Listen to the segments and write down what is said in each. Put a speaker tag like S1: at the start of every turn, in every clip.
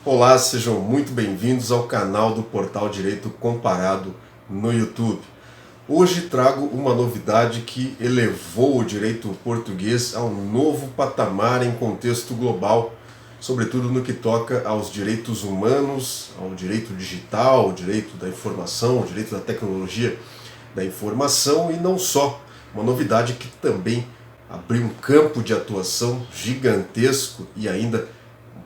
S1: Olá, sejam muito bem-vindos ao canal do Portal Direito Comparado no YouTube. Hoje trago uma novidade que elevou o direito português a um novo patamar em contexto global, sobretudo no que toca aos direitos humanos, ao direito digital, ao direito da informação, ao direito da tecnologia da informação e não só. Uma novidade que também abriu um campo de atuação gigantesco e ainda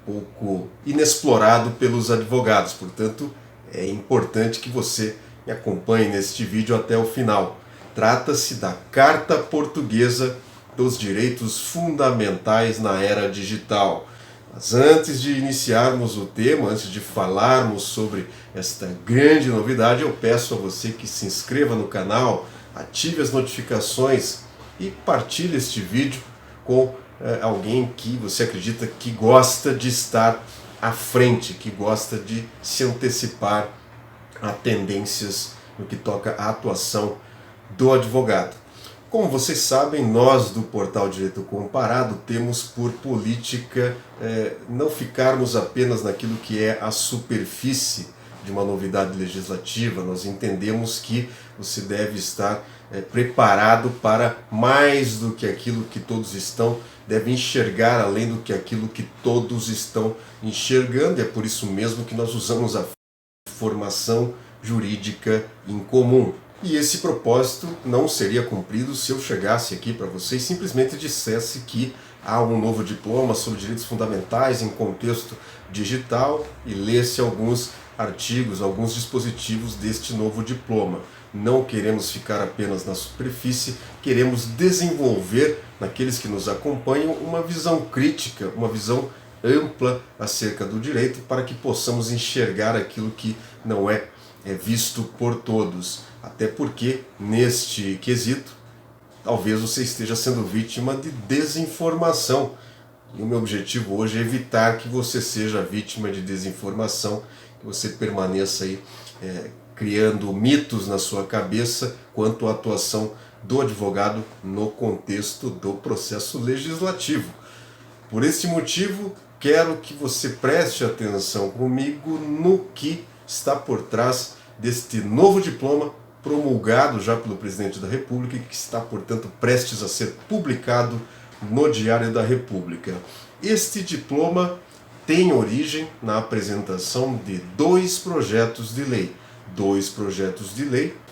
S1: pouco inexplorado pelos advogados, portanto é importante que você me acompanhe neste vídeo até o final. Trata-se da Carta Portuguesa dos Direitos Fundamentais na Era Digital. Mas antes de iniciarmos o tema, antes de falarmos sobre esta grande novidade, eu peço a você que se inscreva no canal, ative as notificações e partilhe este vídeo com alguém que você acredita que gosta de estar à frente, que gosta de se antecipar a tendências no que toca à atuação do advogado. Como vocês sabem, nós do Portal Direito Comparado temos por política não ficarmos apenas naquilo que é a superfície de uma novidade legislativa. Nós entendemos que você deve estar preparado para mais do que aquilo que todos estão, deve enxergar além do que aquilo que todos estão enxergando. É por isso mesmo que nós usamos a formação jurídica em comum. E esse propósito não seria cumprido se eu chegasse aqui para vocês e simplesmente dissesse que há um novo diploma sobre direitos fundamentais em contexto digital e lesse alguns artigos, alguns dispositivos deste novo diploma. Não queremos ficar apenas na superfície, queremos desenvolver naqueles que nos acompanham uma visão crítica, uma visão ampla acerca do direito para que possamos enxergar aquilo que não é visto por todos. Até porque, neste quesito, talvez você esteja sendo vítima de desinformação. E o meu objetivo hoje é evitar que você seja vítima de desinformação, que você permaneça aí criando mitos na sua cabeça quanto à atuação do advogado no contexto do processo legislativo. Por esse motivo, quero que você preste atenção comigo no que está por trás deste novo diploma promulgado já pelo Presidente da República e que está, portanto, prestes a ser publicado no Diário da República. Este diploma tem origem na apresentação de dois projetos de lei.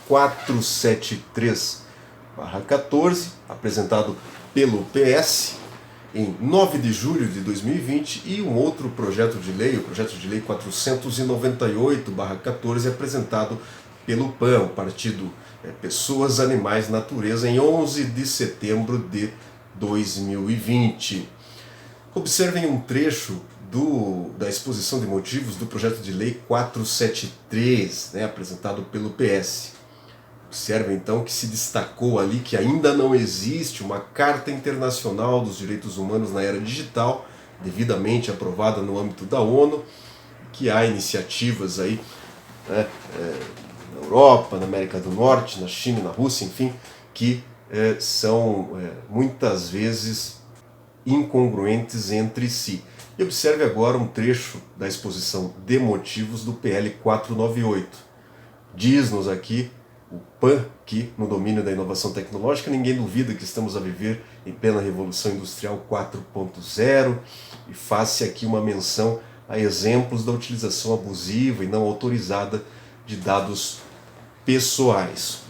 S1: 473/14, apresentado pelo PS em 9 de julho de 2020, e um outro projeto de lei, o projeto de lei 498/14, apresentado pelo PAN, o Partido Pessoas, Animais, Natureza, em 11 de setembro de 2020. Observem um trecho da exposição de motivos do projeto de lei 473, apresentado pelo PS. Observe então que se destacou ali que ainda não existe uma Carta Internacional dos Direitos Humanos na Era Digital, devidamente aprovada no âmbito da ONU, que há iniciativas aí na Europa, na América do Norte, na China, na Rússia, enfim, que são muitas vezes incongruentes entre si. E observe agora um trecho da exposição de motivos do PL 498. Diz-nos aqui o PAN que, no domínio da inovação tecnológica, ninguém duvida que estamos a viver em plena Revolução Industrial 4.0, e faz-se aqui uma menção a exemplos da utilização abusiva e não autorizada de dados pessoais.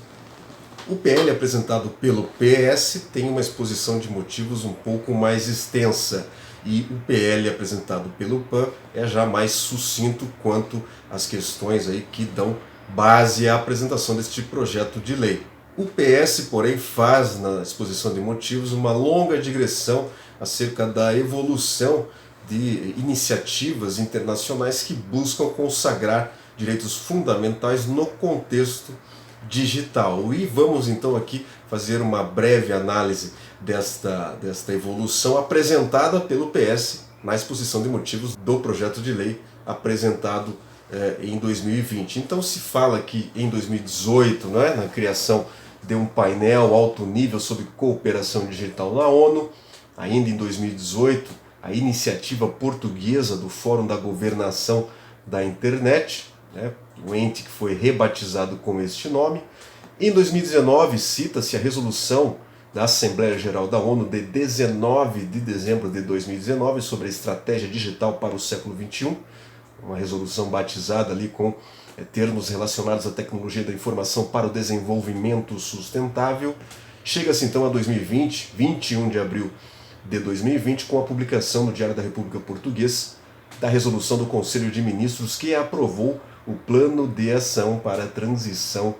S1: O PL apresentado pelo PS tem uma exposição de motivos um pouco mais extensa, e o PL apresentado pelo PAN é já mais sucinto quanto às questões aí que dão base à apresentação deste projeto de lei. O PS, porém, faz na exposição de motivos uma longa digressão acerca da evolução de iniciativas internacionais que buscam consagrar direitos fundamentais no contexto digital. E vamos então aqui fazer uma breve análise desta evolução apresentada pelo PS na exposição de motivos do projeto de lei apresentado em 2020. Então se fala que em 2018, na criação de um painel alto nível sobre cooperação digital na ONU. Ainda em 2018 a iniciativa portuguesa do Fórum da Governação da Internet, né, o ente que foi rebatizado com este nome. Em 2019, cita-se a resolução da Assembleia Geral da ONU de 19 de dezembro de 2019 sobre a estratégia digital para o século XXI, uma resolução batizada ali com termos relacionados à tecnologia da informação para o desenvolvimento sustentável. Chega-se então a 2020, 21 de abril de 2020, com a publicação no Diário da República Português da resolução do Conselho de Ministros que aprovou o Plano de Ação para a Transição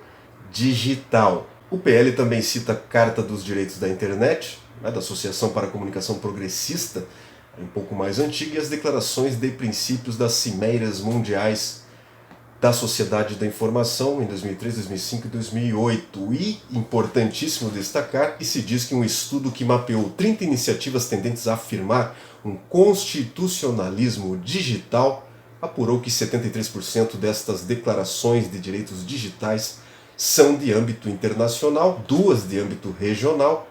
S1: Digital. O PL também cita a Carta dos Direitos da Internet, da Associação para a Comunicação Progressista, um pouco mais antiga, e as declarações de princípios das Cimeiras Mundiais da Sociedade da Informação em 2003, 2005 e 2008. E, importantíssimo destacar, que se diz que um estudo que mapeou 30 iniciativas tendentes a afirmar um constitucionalismo digital apurou que 73% destas declarações de direitos digitais são de âmbito internacional, 2 de âmbito regional,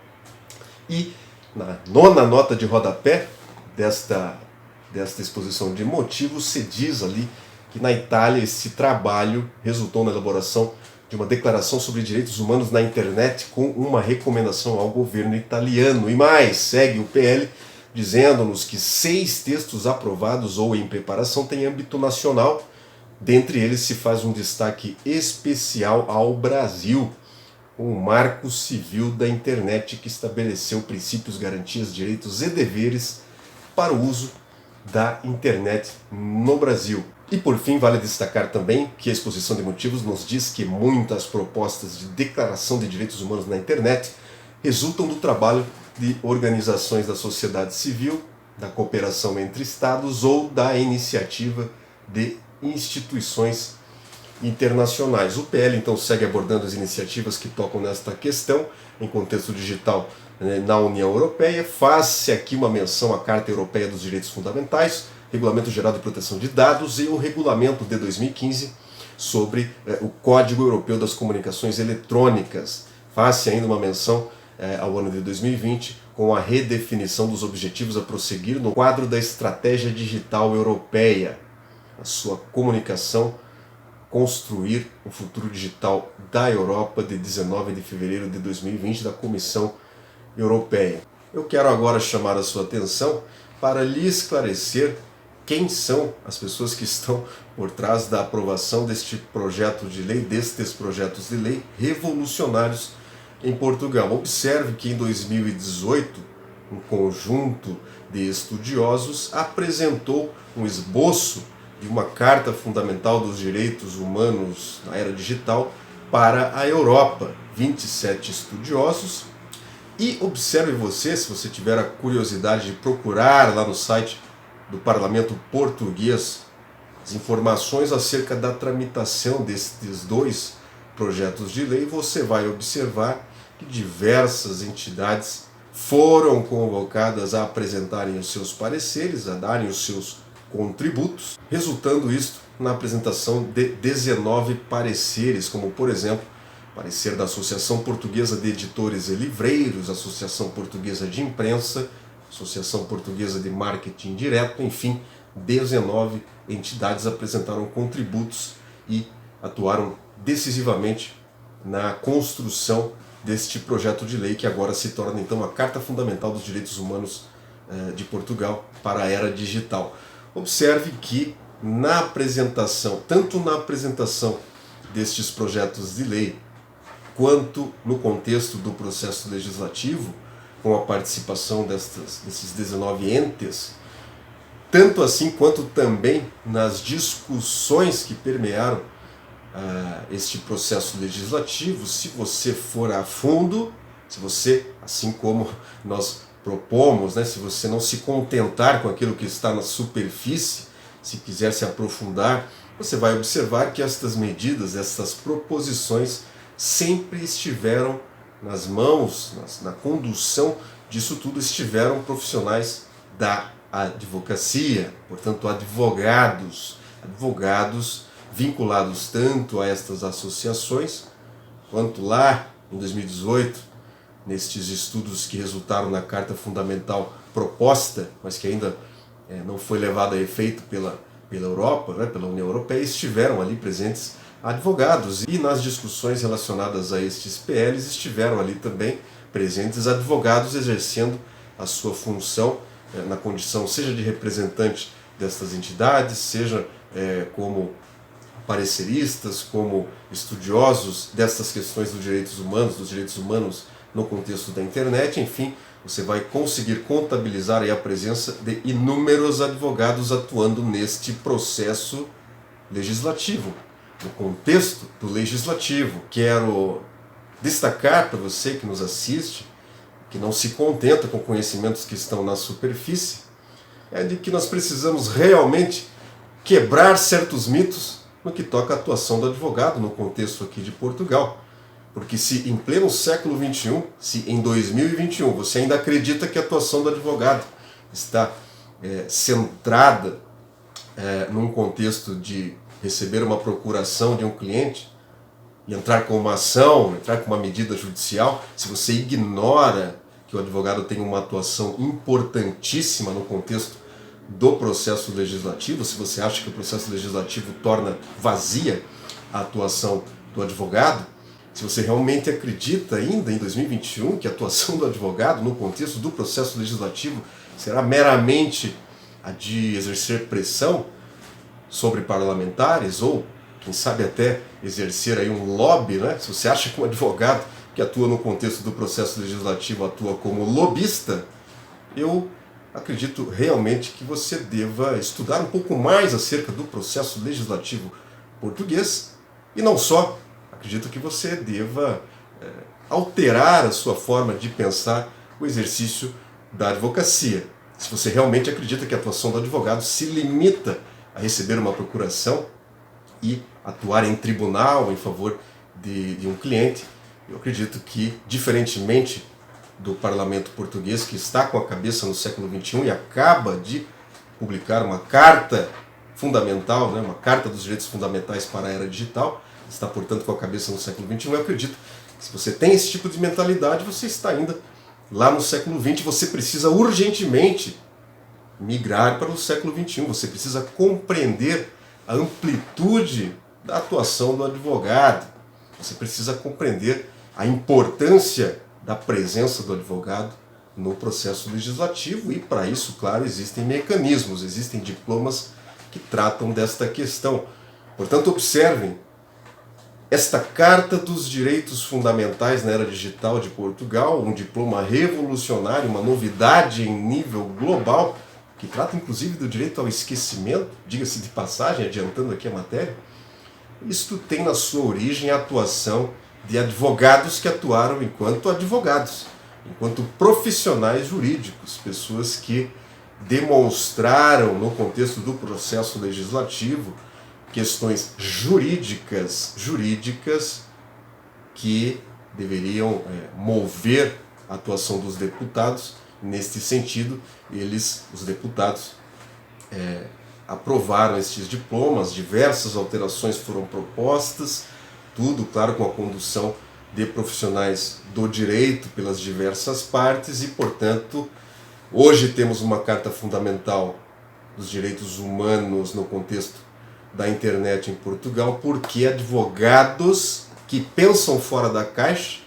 S1: e na 9ª nota de rodapé desta exposição de motivos se diz ali que na Itália esse trabalho resultou na elaboração de uma declaração sobre direitos humanos na internet com uma recomendação ao governo italiano. E mais, segue o PL dizendo-nos que 6 textos aprovados ou em preparação têm âmbito nacional. Dentre eles se faz um destaque especial ao Brasil, o Marco Civil da Internet, que estabeleceu princípios, garantias, direitos e deveres para o uso da internet no Brasil. E por fim, vale destacar também que a exposição de motivos nos diz que muitas propostas de declaração de direitos humanos na internet resultam do trabalho de organizações da sociedade civil, da cooperação entre estados ou da iniciativa de instituições internacionais. O PL então segue abordando as iniciativas que tocam nesta questão em contexto digital na União Europeia. Faz-se aqui uma menção à Carta Europeia dos Direitos Fundamentais, Regulamento Geral de Proteção de Dados e o Regulamento de 2015 sobre o Código Europeu das Comunicações Eletrônicas. Faz-se ainda uma menção ao ano de 2020 com a redefinição dos objetivos a prosseguir no quadro da Estratégia Digital Europeia, a sua comunicação, construir o futuro digital da Europa, de 19 de fevereiro de 2020, da Comissão Europeia. Eu quero agora chamar a sua atenção para lhe esclarecer quem são as pessoas que estão por trás da aprovação deste projeto de lei, destes projetos de lei revolucionários em Portugal. Observe que em 2018, um conjunto de estudiosos apresentou um esboço de uma Carta Fundamental dos Direitos Humanos na Era Digital para a Europa. 27 estudiosos. E observe você, se você tiver a curiosidade de procurar lá no site do Parlamento Português as informações acerca da tramitação destes 2 projetos de lei, você vai observar que diversas entidades foram convocadas a apresentarem os seus pareceres, a darem os seus contributos, resultando isto na apresentação de 19 pareceres, como por exemplo, parecer da Associação Portuguesa de Editores e Livreiros, Associação Portuguesa de Imprensa, Associação Portuguesa de Marketing Direto, enfim, 19 entidades apresentaram contributos e atuaram decisivamente na construção deste projeto de lei que agora se torna então a Carta Fundamental dos Direitos Humanos de Portugal para a Era Digital. Observe que na apresentação, tanto na apresentação destes projetos de lei, quanto no contexto do processo legislativo, com a participação desses 19 entes, tanto assim quanto também nas discussões que permearam este processo legislativo, se você for a fundo, se você, assim como nós propomos, se você não se contentar com aquilo que está na superfície, se quiser se aprofundar, você vai observar que estas medidas, estas proposições sempre estiveram nas mãos, na condução disso tudo, estiveram profissionais da advocacia, portanto advogados vinculados tanto a estas associações, quanto lá em 2018, nestes estudos que resultaram na Carta Fundamental proposta, mas que ainda não foi levada a efeito pela Europa, né, pela União Europeia, estiveram ali presentes advogados. E nas discussões relacionadas a estes PLs estiveram ali também presentes advogados exercendo a sua função na condição seja de representante destas entidades, seja como pareceristas, como estudiosos destas questões dos direitos humanos no contexto da internet. Enfim, você vai conseguir contabilizar aí a presença de inúmeros advogados atuando neste processo legislativo, no contexto do legislativo. Quero destacar para você que nos assiste, que não se contenta com conhecimentos que estão na superfície, de que nós precisamos realmente quebrar certos mitos no que toca à atuação do advogado no contexto aqui de Portugal. Porque se em pleno século XXI, se em 2021 você ainda acredita que a atuação do advogado está centrada num contexto de receber uma procuração de um cliente e entrar com uma ação, entrar com uma medida judicial, se você ignora que o advogado tem uma atuação importantíssima no contexto do processo legislativo, se você acha que o processo legislativo torna vazia a atuação do advogado, se você realmente acredita ainda em 2021 que a atuação do advogado no contexto do processo legislativo será meramente a de exercer pressão sobre parlamentares ou, quem sabe, até exercer aí um lobby, né? Se você acha que um advogado que atua no contexto do processo legislativo atua como lobista, eu acredito realmente que você deva estudar um pouco mais acerca do processo legislativo português e não só. Acredito que você deva alterar a sua forma de pensar o exercício da advocacia. Se você realmente acredita que a atuação do advogado se limita a receber uma procuração e atuar em tribunal em favor de um cliente, eu acredito que, diferentemente do parlamento português, que está com a cabeça no século XXI e acaba de publicar uma carta fundamental, uma carta dos direitos fundamentais para a era digital, está, portanto, com a cabeça no século XXI, eu acredito que se você tem esse tipo de mentalidade, você está ainda lá no século XX, você precisa urgentemente migrar para o século XXI, você precisa compreender a amplitude da atuação do advogado, você precisa compreender a importância da presença do advogado no processo legislativo e, para isso, claro, existem mecanismos, existem diplomas que tratam desta questão. Portanto, observem, esta Carta dos Direitos Fundamentais na Era Digital de Portugal, um diploma revolucionário, uma novidade em nível global, que trata inclusive do direito ao esquecimento, diga-se de passagem, adiantando aqui a matéria, isto tem na sua origem a atuação de advogados que atuaram enquanto advogados, enquanto profissionais jurídicos, pessoas que demonstraram no contexto do processo legislativo questões jurídicas que deveriam mover a atuação dos deputados. Neste sentido, os deputados, aprovaram estes diplomas, diversas alterações foram propostas, tudo, claro, com a condução de profissionais do direito pelas diversas partes e, portanto, hoje temos uma Carta Fundamental dos Direitos Humanos no contexto da internet em Portugal, porque advogados que pensam fora da caixa,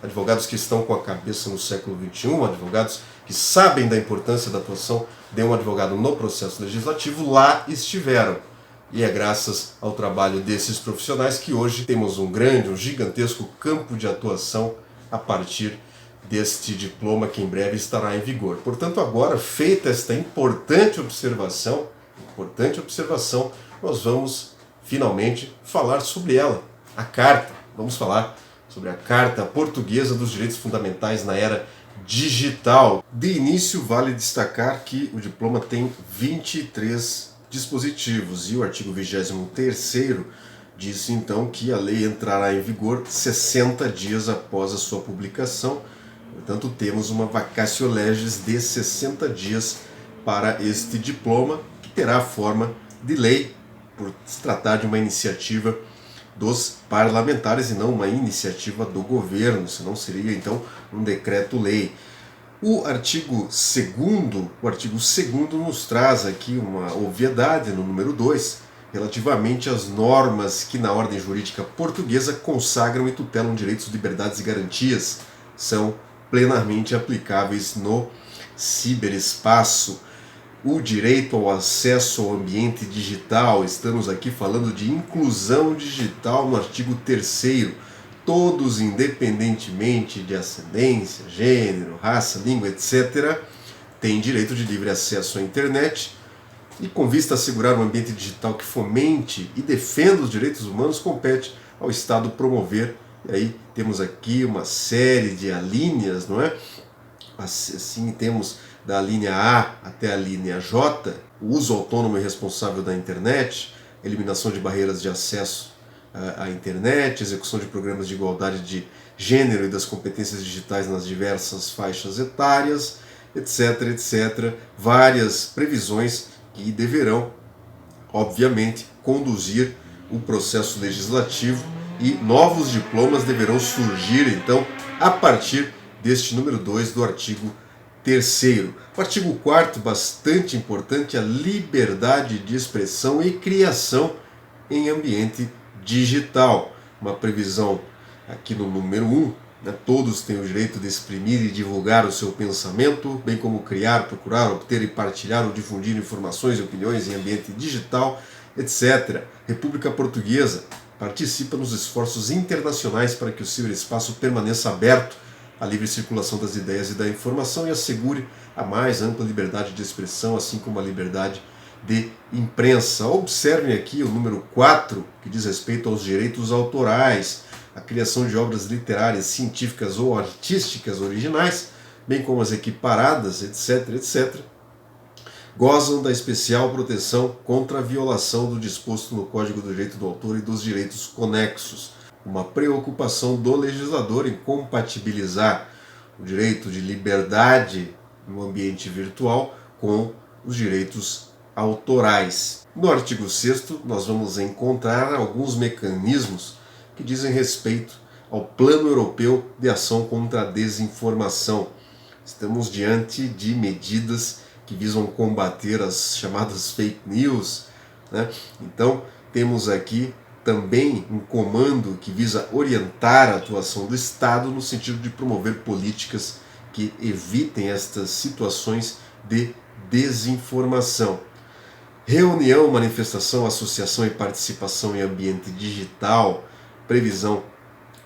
S1: advogados que estão com a cabeça no século XXI, advogados que sabem da importância da atuação de um advogado no processo legislativo, lá estiveram. E é graças ao trabalho desses profissionais que hoje temos um gigantesco campo de atuação a partir deste diploma que em breve estará em vigor. Portanto, agora, feita esta importante observação, nós vamos finalmente falar sobre ela, a Carta. Vamos falar sobre a Carta Portuguesa dos Direitos Fundamentais na Era Digital. De início, vale destacar que o diploma tem 23 dispositivos e o artigo 23º diz então que a lei entrará em vigor 60 dias após a sua publicação. Portanto, temos uma vacatio legis de 60 dias para este diploma, que terá a forma de lei, por se tratar de uma iniciativa dos parlamentares e não uma iniciativa do governo, senão seria então um decreto-lei. O artigo 2º nos traz aqui uma obviedade no número 2, relativamente às normas que na ordem jurídica portuguesa consagram e tutelam direitos, liberdades e garantias, são plenamente aplicáveis no ciberespaço. O direito ao acesso ao ambiente digital, estamos aqui falando de inclusão digital no artigo 3º, todos independentemente de ascendência, gênero, raça, língua, etc., têm direito de livre acesso à internet e, com vista a assegurar um ambiente digital que fomente e defenda os direitos humanos, compete ao Estado promover. E aí temos aqui uma série de alíneas, não é? Assim temos da linha A até a linha J, o uso autônomo e responsável da internet, eliminação de barreiras de acesso à internet, execução de programas de igualdade de gênero e das competências digitais nas diversas faixas etárias, etc, etc. Várias previsões que deverão, obviamente, conduzir o processo legislativo e novos diplomas deverão surgir, então, a partir deste número 2 do artigo 3º. O artigo 4º, bastante importante, a liberdade de expressão e criação em ambiente digital. Uma previsão aqui no número 1, né? Todos têm o direito de exprimir e divulgar o seu pensamento, bem como criar, procurar, obter e partilhar ou difundir informações e opiniões em ambiente digital, etc. República Portuguesa participa nos esforços internacionais para que o ciberespaço permaneça aberto à livre circulação das ideias e da informação e assegure a mais ampla liberdade de expressão, assim como a liberdade de imprensa. Observem aqui o número 4, que diz respeito aos direitos autorais, a criação de obras literárias, científicas ou artísticas originais, bem como as equiparadas, etc., etc., gozam da especial proteção contra a violação do disposto no Código do Direito do Autor e dos direitos conexos. Uma preocupação do legislador em compatibilizar o direito de liberdade no ambiente virtual com os direitos autorais. No artigo 6º, nós vamos encontrar alguns mecanismos que dizem respeito ao Plano Europeu de Ação contra a Desinformação. Estamos diante de medidas que visam combater as chamadas fake news, né? Então, temos aqui também um comando que visa orientar a atuação do Estado no sentido de promover políticas que evitem estas situações de desinformação. Reunião, manifestação, associação e participação em ambiente digital, previsão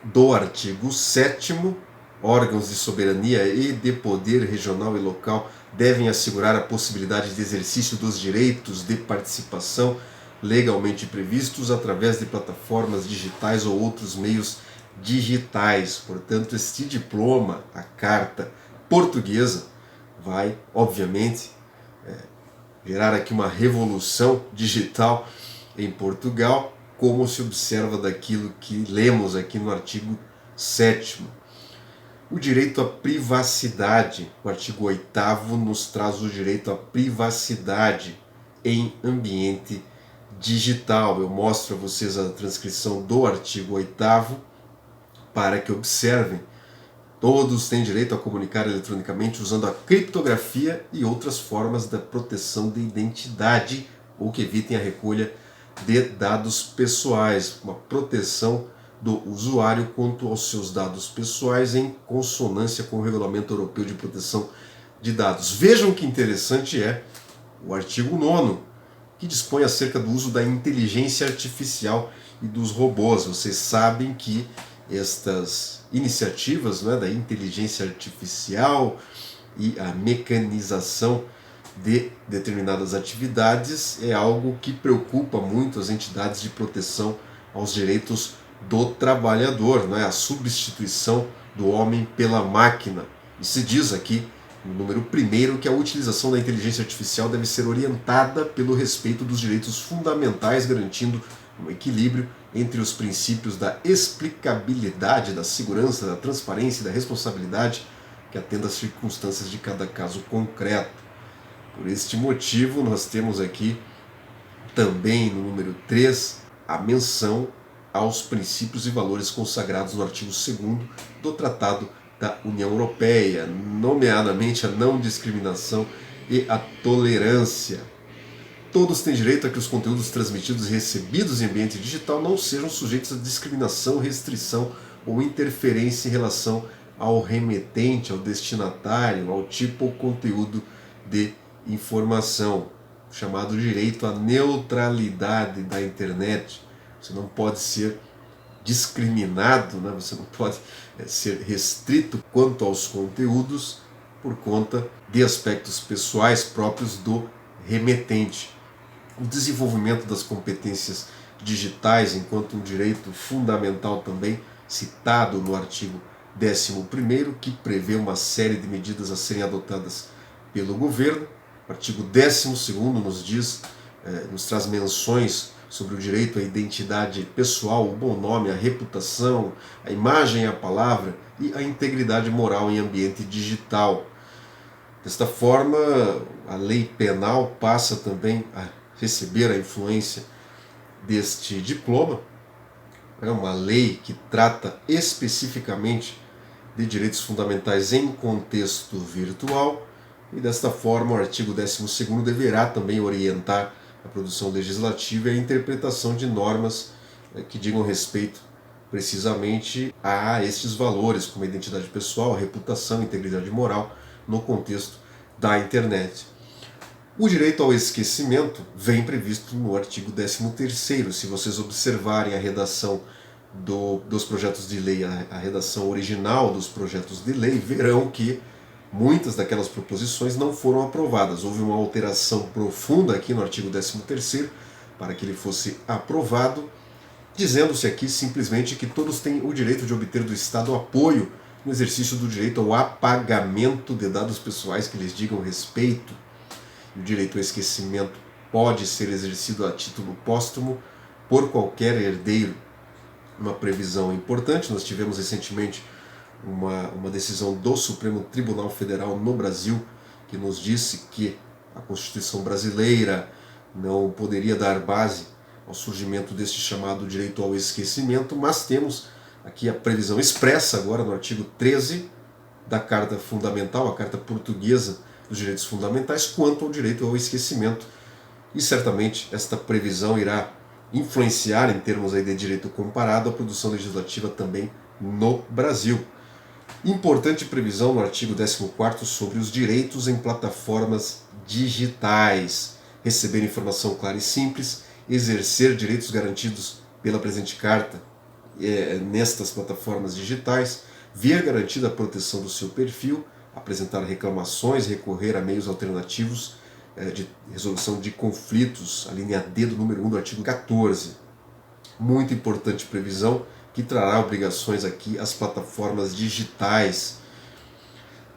S1: do artigo 7º, órgãos de soberania e de poder regional e local devem assegurar a possibilidade de exercício dos direitos de participação legalmente previstos através de plataformas digitais ou outros meios digitais. Portanto, este diploma, a carta portuguesa, vai, obviamente, gerar aqui uma revolução digital em Portugal, como se observa daquilo que lemos aqui no artigo 7º. O direito à privacidade, o artigo 8º nos traz o direito à privacidade em ambiente digital. Eu mostro a vocês a transcrição do artigo 8º para que observem. Todos têm direito a comunicar eletronicamente usando a criptografia e outras formas da proteção de identidade ou que evitem a recolha de dados pessoais, uma proteção do usuário quanto aos seus dados pessoais em consonância com o Regulamento Europeu de Proteção de Dados. Vejam que interessante é o artigo 9º, que dispõe acerca do uso da inteligência artificial e dos robôs. Vocês sabem que estas iniciativas, né, da inteligência artificial e a mecanização de determinadas atividades é algo que preocupa muito as entidades de proteção aos direitos do trabalhador, né, a substituição do homem pela máquina. E se diz aqui, no número 1º, que a utilização da inteligência artificial deve ser orientada pelo respeito dos direitos fundamentais, garantindo um equilíbrio entre os princípios da explicabilidade, da segurança, da transparência e da responsabilidade que atenda às circunstâncias de cada caso concreto. Por este motivo, nós temos aqui também no número 3 a menção aos princípios e valores consagrados no artigo 2º do Tratado da União Europeia, nomeadamente a não discriminação e a tolerância. Todos têm direito a que os conteúdos transmitidos e recebidos em ambiente digital não sejam sujeitos a discriminação, restrição ou interferência em relação ao remetente, ao destinatário, ao tipo ou conteúdo de informação, chamado direito à neutralidade da internet. Você não pode ser discriminado, né? Você não pode ser restrito quanto aos conteúdos por conta de aspectos pessoais próprios do remetente. O desenvolvimento das competências digitais enquanto um direito fundamental também, citado no artigo 11º, que prevê uma série de medidas a serem adotadas pelo governo. O artigo 12º nos traz menções sobre o direito à identidade pessoal, o bom nome, a reputação, a imagem e a palavra e a integridade moral em ambiente digital. Desta forma, a lei penal passa também a receber a influência deste diploma. É uma lei que trata especificamente de direitos fundamentais em contexto virtual e desta forma o artigo 12º deverá também orientar a produção legislativa e a interpretação de normas que digam respeito precisamente a estes valores, como a identidade pessoal, a reputação, a integridade moral, no contexto da internet. O direito ao esquecimento vem previsto no artigo 13º. Se vocês observarem a redação dos projetos de lei, a redação original dos projetos de lei, verão que muitas daquelas proposições não foram aprovadas. Houve uma alteração profunda aqui no artigo 13º para que ele fosse aprovado, dizendo-se aqui simplesmente que todos têm o direito de obter do Estado apoio no exercício do direito ao apagamento de dados pessoais que lhes digam respeito. O direito ao esquecimento pode ser exercido a título póstumo por qualquer herdeiro. Uma previsão importante, nós tivemos recentemente uma decisão do Supremo Tribunal Federal no Brasil que nos disse que a Constituição brasileira não poderia dar base ao surgimento deste chamado direito ao esquecimento, mas temos aqui a previsão expressa agora no artigo 13 da Carta Fundamental, a Carta Portuguesa dos Direitos Fundamentais, quanto ao direito ao esquecimento. E certamente esta previsão irá influenciar, em termos aí de direito comparado, a produção legislativa também no Brasil. Importante previsão no artigo 14º sobre os direitos em plataformas digitais. Receber informação clara e simples, exercer direitos garantidos pela presente carta nestas plataformas digitais, ver garantida a proteção do seu perfil, apresentar reclamações, recorrer a meios alternativos de resolução de conflitos, a linha D do número 1 do artigo 14. Muito importante previsão que trará obrigações aqui às plataformas digitais.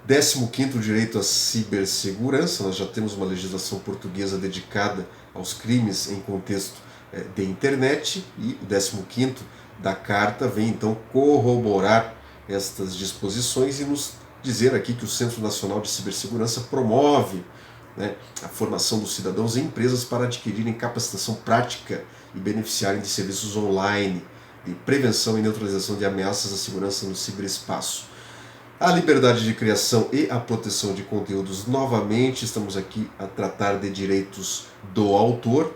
S1: 15º, direito à cibersegurança. Nós já temos uma legislação portuguesa dedicada aos crimes em contexto de internet e o 15º da Carta vem então corroborar estas disposições e nos dizer aqui que o Centro Nacional de Cibersegurança promove a formação dos cidadãos e empresas para adquirirem capacitação prática e beneficiarem de serviços online de prevenção e neutralização de ameaças à segurança no ciberespaço. A liberdade de criação e a proteção de conteúdos, novamente, estamos aqui a tratar de direitos do autor,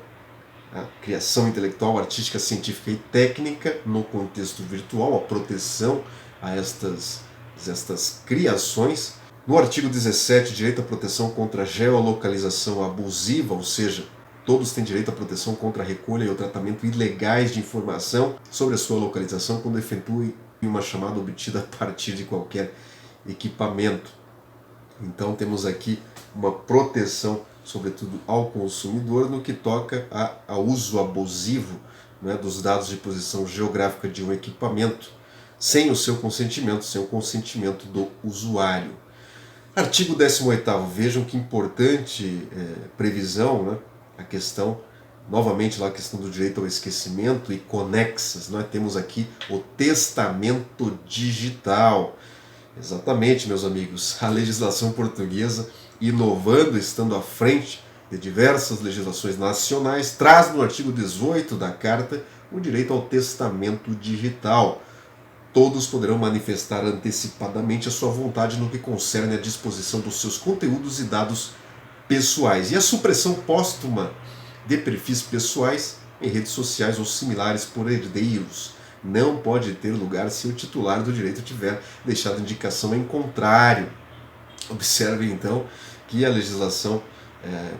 S1: a criação intelectual, artística, científica e técnica no contexto virtual, a proteção a estas criações. No artigo 17, direito à proteção contra a geolocalização abusiva, ou seja, todos têm direito à proteção contra a recolha e o tratamento ilegais de informação sobre a sua localização quando efetuem uma chamada obtida a partir de qualquer equipamento. Então temos aqui uma proteção, sobretudo ao consumidor, no que toca ao uso abusivo dos dados de posição geográfica de um equipamento, sem o seu consentimento, sem o consentimento do usuário. Artigo 18º, vejam que importante previsão, a questão, novamente lá a questão do direito ao esquecimento e conexas, temos aqui o testamento digital. Exatamente, meus amigos, a legislação portuguesa, inovando, estando à frente de diversas legislações nacionais, traz no artigo 18 da Carta o direito ao testamento digital. todos poderão manifestar antecipadamente a sua vontade no que concerne à disposição dos seus conteúdos e dados pessoais. E a supressão póstuma de perfis pessoais em redes sociais ou similares por herdeiros não pode ter lugar se o titular do direito tiver deixado indicação em contrário. Observe então que a legislação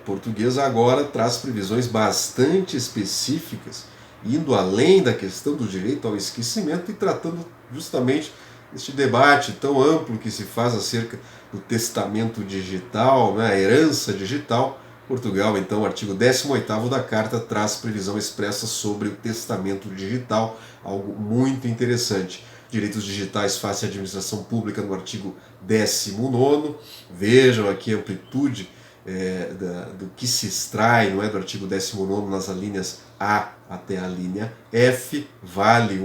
S1: portuguesa agora traz previsões bastante específicas, indo além da questão do direito ao esquecimento e tratando justamente este debate tão amplo que se faz acerca do testamento digital, né, a herança digital. Portugal, então, o artigo 18º da Carta traz previsão expressa sobre o testamento digital, algo muito interessante. Direitos digitais face à administração pública no artigo 19º. Vejam aqui a amplitude do que se extrai, não é, do artigo 19º nas alíneas A até a linha F. Vale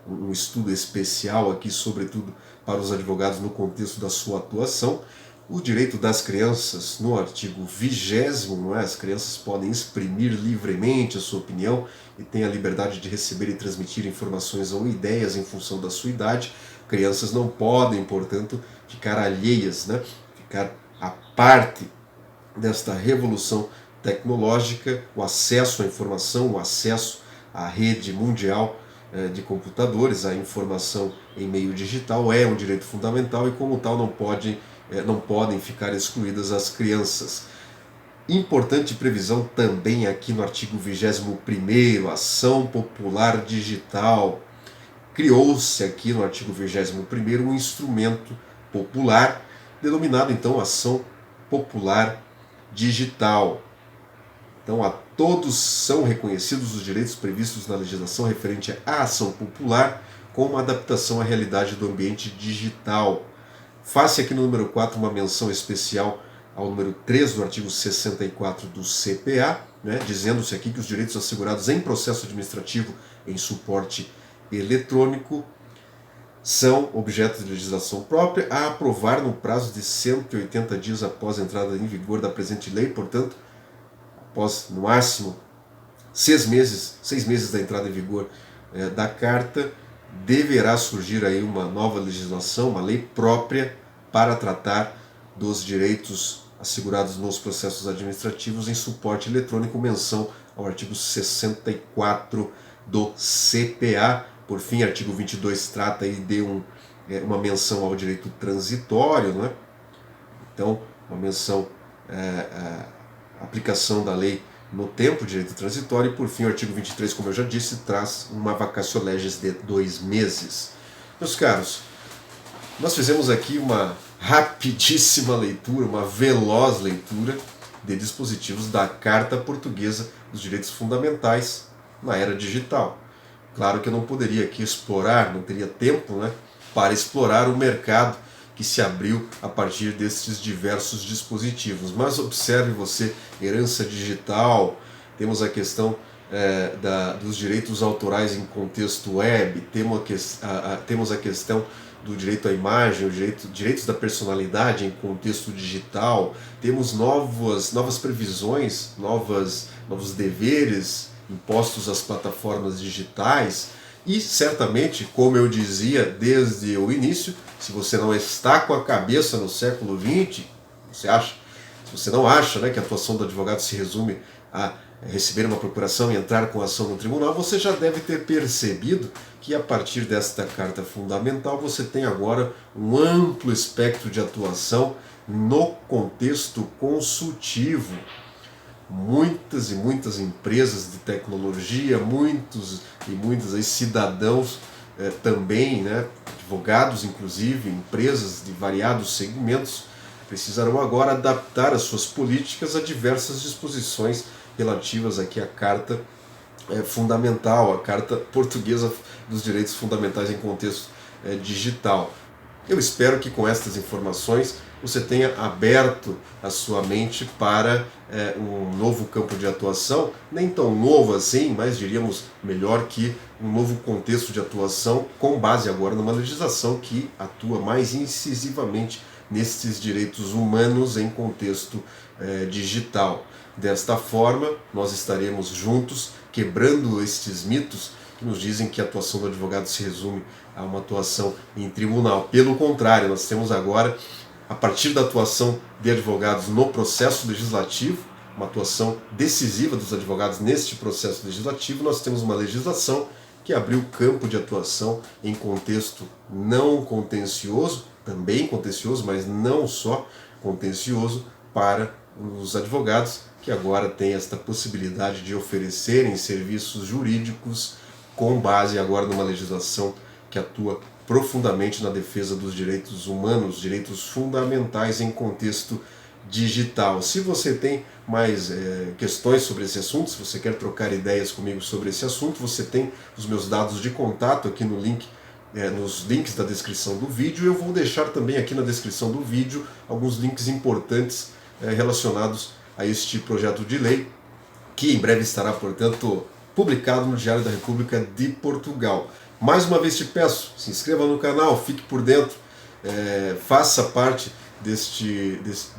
S1: um estudo especial aqui, sobretudo para os advogados no contexto da sua atuação. O direito das crianças, no artigo 20º, não é? As crianças podem exprimir livremente a sua opinião e têm a liberdade de receber e transmitir informações ou ideias em função da sua idade. Crianças não podem, portanto, ficar alheias, né? Ficar à parte desta revolução tecnológica, o acesso à informação, o acesso à rede mundial de computadores, a informação em meio digital é um direito fundamental e, como tal, não podem ficar excluídas as crianças. Importante previsão também aqui no artigo 21º, ação popular digital. Criou-se aqui no artigo 21º um instrumento popular, denominado então ação popular digital. Então, a todos são reconhecidos os direitos previstos na legislação referente à ação popular, com uma adaptação à realidade do ambiente digital. Faça aqui no número 4 uma menção especial ao número 3 do artigo 64 do CPA, né, dizendo-se aqui que os direitos assegurados em processo administrativo em suporte eletrônico são objeto de legislação própria a aprovar no prazo de 180 dias após a entrada em vigor da presente lei, portanto, após no máximo 6 meses da entrada em vigor da Carta, deverá surgir aí uma nova legislação, uma lei própria para tratar dos direitos assegurados nos processos administrativos em suporte eletrônico, menção ao artigo 64 do CPA. Por fim, artigo 22 trata aí de uma menção ao direito transitório, não é? Então, uma menção aplicação da lei no tempo, direito transitório, e por fim o artigo 23, como eu já disse, traz uma vacatio legis de 2 meses. Meus caros, nós fizemos aqui uma rapidíssima leitura, uma veloz leitura de dispositivos da Carta Portuguesa dos Direitos Fundamentais na era digital. Claro que eu não poderia aqui explorar, não teria tempo, né, para explorar o mercado que se abriu a partir desses diversos dispositivos. Mas observe você, herança digital, temos a questão dos direitos autorais em contexto web, temos a questão do direito à imagem, direitos da personalidade em contexto digital, temos novas previsões, novos deveres impostos às plataformas digitais. E certamente, como eu dizia desde o início, se você não está com a cabeça no século XX, se você não acha, né, que a atuação do advogado se resume a receber uma procuração e entrar com ação no tribunal, você já deve ter percebido que a partir desta Carta Fundamental você tem agora um amplo espectro de atuação no contexto consultivo. Muitas e muitas empresas de tecnologia, muitos e muitos aí cidadãos também, né, advogados inclusive, empresas de variados segmentos, precisarão agora adaptar as suas políticas a diversas disposições relativas aqui à Carta Fundamental, a Carta Portuguesa dos Direitos Fundamentais em contexto digital. Eu espero que com estas informações você tenha aberto a sua mente para um novo campo de atuação, nem tão novo assim, mas diríamos melhor que um novo contexto de atuação com base agora numa legislação que atua mais incisivamente nesses direitos humanos em contexto digital. Desta forma, nós estaremos juntos quebrando estes mitos que nos dizem que a atuação do advogado se resume a uma atuação em tribunal. Pelo contrário, nós temos agora, a partir da atuação de advogados no processo legislativo, uma atuação decisiva dos advogados neste processo legislativo, nós temos uma legislação que abriu campo de atuação em contexto não contencioso, também contencioso, mas não só contencioso, para os advogados que agora têm esta possibilidade de oferecerem serviços jurídicos com base agora numa legislação que atua profundamente na defesa dos direitos humanos, direitos fundamentais em contexto digital. Se você tem mais questões sobre esse assunto, se você quer trocar ideias comigo sobre esse assunto, você tem os meus dados de contato aqui no link, nos links da descrição do vídeo. Eu vou deixar também aqui na descrição do vídeo alguns links importantes relacionados a este projeto de lei, que em breve estará, portanto, publicado no Diário da República de Portugal. Mais uma vez te peço, se inscreva no canal, fique por dentro, faça parte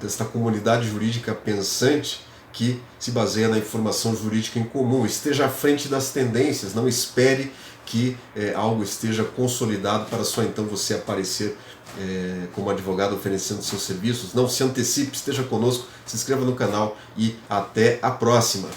S1: desta comunidade jurídica pensante que se baseia na informação jurídica em comum. Esteja à frente das tendências, não espere que algo esteja consolidado para só então você aparecer como advogado oferecendo seus serviços. Não se antecipe, esteja conosco, se inscreva no canal e até a próxima.